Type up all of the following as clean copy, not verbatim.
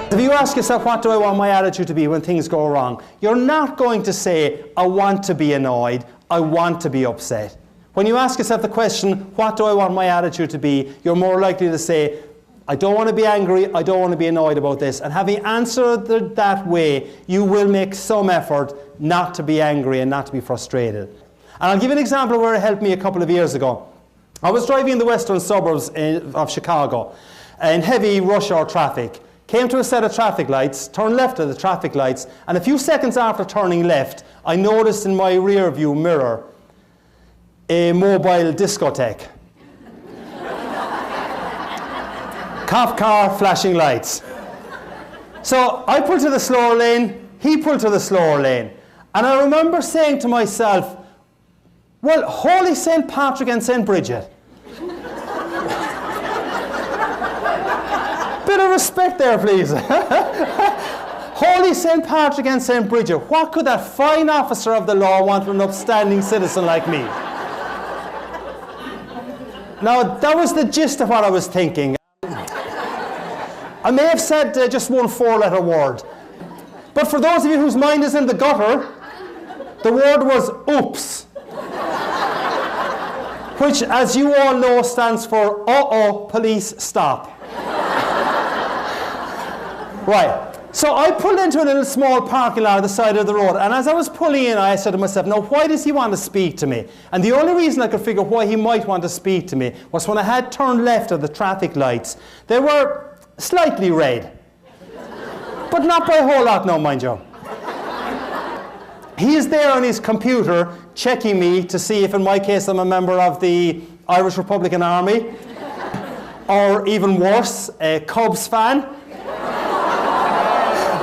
If you ask yourself, what do I want my attitude to be when things go wrong? You're not going to say, I want to be annoyed, I want to be upset. When you ask yourself the question, what do I want my attitude to be? You're more likely to say, I don't want to be angry, I don't want to be annoyed about this. And having answered that way, you will make some effort not to be angry and not to be frustrated. And I'll give you an example where it helped me a couple of years ago. I was driving in the western suburbs of Chicago in heavy rush hour traffic. Came to a set of traffic lights, turned left at the traffic lights, and a few seconds after turning left, I noticed in my rear view mirror a mobile discotheque. Cop car, flashing lights. So I pulled to the slower lane, he pulled to the slower lane. And I remember saying to myself, well, holy St. Patrick and St. Bridget. Bit of respect there, please. Holy St. Patrick and St. Bridget, what could that fine officer of the law want from an upstanding citizen like me? Now, that was the gist of what I was thinking. I may have said just one four-letter word. But for those of you whose mind is in the gutter, the word was oops. Which, as you all know, stands for uh-oh, police, stop. Right, so I pulled into a little small parking lot at the side of the road, and as I was pulling in, I said to myself, now why does he want to speak to me? And the only reason I could figure why he might want to speak to me was when I had turned left at the traffic lights. They were slightly red, but not by a whole lot now, mind you. He is there on his computer checking me to see if, in my case, I'm a member of the Irish Republican Army, or even worse, a Cubs fan.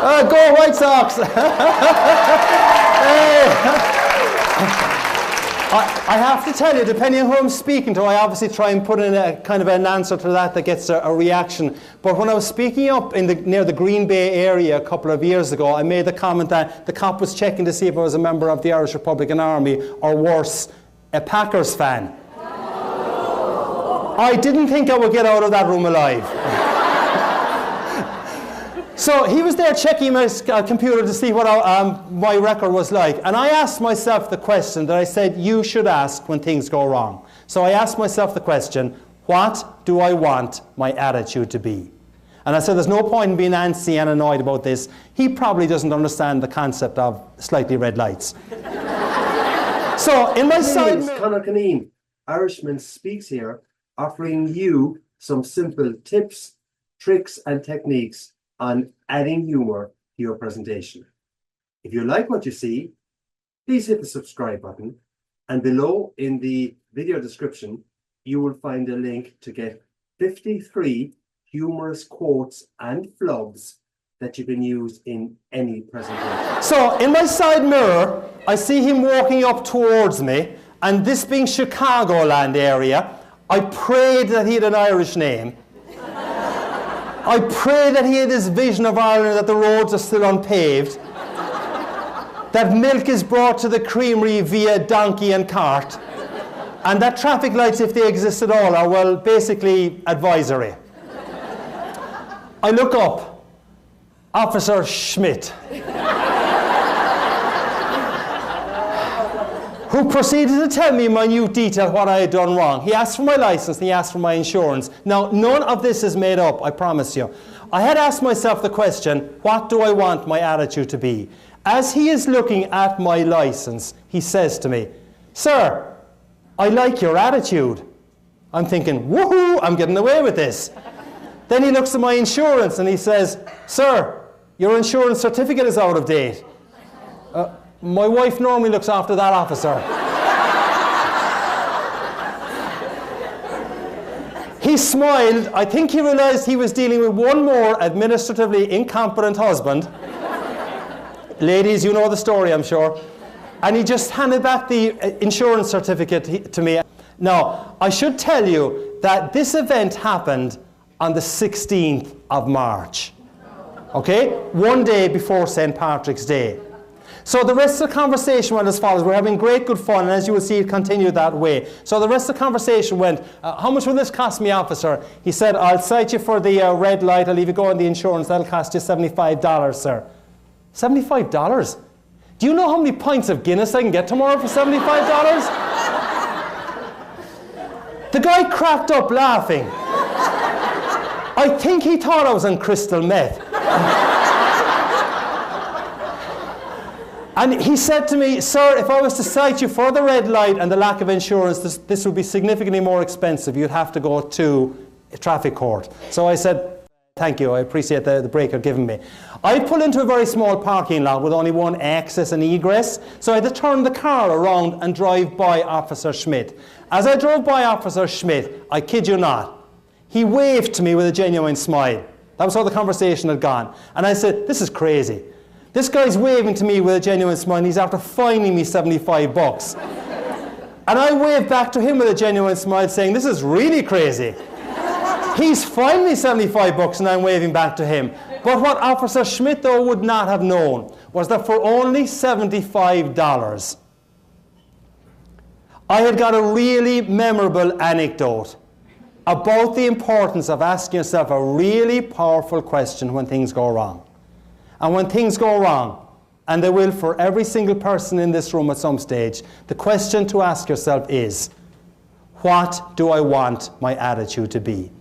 Go White Sox! I have to tell you, depending on who I'm speaking to, I obviously try and put in a kind of an answer to that gets a reaction. But when I was speaking up near the Green Bay area a couple of years ago, I made the comment that the cop was checking to see if I was a member of the Irish Republican Army, or worse, a Packers fan. I didn't think I would get out of that room alive. So he was there checking my computer to see what my record was like. And I asked myself the question that I said you should ask when things go wrong. So I asked myself the question, what do I want my attitude to be? And I said there's no point in being antsy and annoyed about this. He probably doesn't understand the concept of slightly red lights. So in my side mirror... Conor Cunneen, Irishman Speaks here, offering you some simple tips, tricks and techniques on adding humor to your presentation. If you like what you see, please hit the subscribe button, and below in the video description you will find a link to get 53 humorous quotes and flubs that you can use in any presentation. So in my side mirror I see him walking up towards me, and this being Chicagoland area, I prayed that he had an Irish name. I pray that he had this vision of Ireland, that the roads are still unpaved, that milk is brought to the creamery via donkey and cart, and that traffic lights, if they exist at all, are, well, basically advisory. I look up. Officer Schmidt, who proceeded to tell me in minute detail what I had done wrong. He asked for my license and he asked for my insurance. Now, none of this is made up, I promise you. I had asked myself the question, what do I want my attitude to be? As he is looking at my license, he says to me, sir, I like your attitude. I'm thinking, woohoo, I'm getting away with this. Then he looks at my insurance and he says, sir, your insurance certificate is out of date. My wife normally looks after that, officer. He smiled. I think he realized he was dealing with one more administratively incompetent husband. Ladies, you know the story, I'm sure. And he just handed back the insurance certificate to me. Now, I should tell you that this event happened on the 16th of March. Okay? One day before St. Patrick's Day. So the rest of the conversation went as follows. We're having great, good fun, and as you will see, it continued that way. So the rest of the conversation went, how much will this cost me, officer? He said, I'll cite you for the red light. I'll leave you go on the insurance. That'll cost you $75, sir. $75? Do you know how many pints of Guinness I can get tomorrow for $75? The guy cracked up laughing. I think he thought I was on crystal meth. And he said to me, sir, if I was to cite you for the red light and the lack of insurance, this would be significantly more expensive. You'd have to go to a traffic court. So I said, thank you, I appreciate the break you're giving me. I pull into a very small parking lot with only one access and egress, so I had to turn the car around and drive by Officer Schmidt. As I drove by Officer Schmidt, I kid you not, he waved to me with a genuine smile. That was how the conversation had gone. And I said, this is crazy. This guy's waving to me with a genuine smile, and he's after fining me $75. And I waved back to him with a genuine smile, saying, this is really crazy. He's fined me $75 and I'm waving back to him. But what Officer Schmidt, though, would not have known was that for only $75, I had got a really memorable anecdote about the importance of asking yourself a really powerful question when things go wrong. And when things go wrong, and they will for every single person in this room at some stage, the question to ask yourself is, what do I want my attitude to be?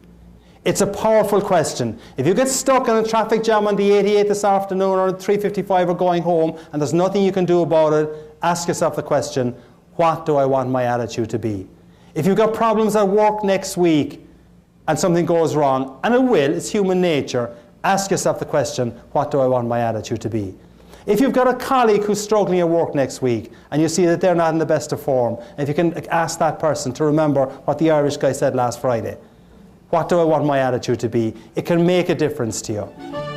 It's a powerful question. If you get stuck in a traffic jam on the 88 this afternoon or 3:55 or going home and there's nothing you can do about it, ask yourself the question, what do I want my attitude to be? If you've got problems at work next week and something goes wrong, and it will, it's human nature, ask yourself the question, what do I want my attitude to be? If you've got a colleague who's struggling at work next week and you see that they're not in the best of form, if you can ask that person to remember what the Irish guy said last Friday, what do I want my attitude to be? It can make a difference to you.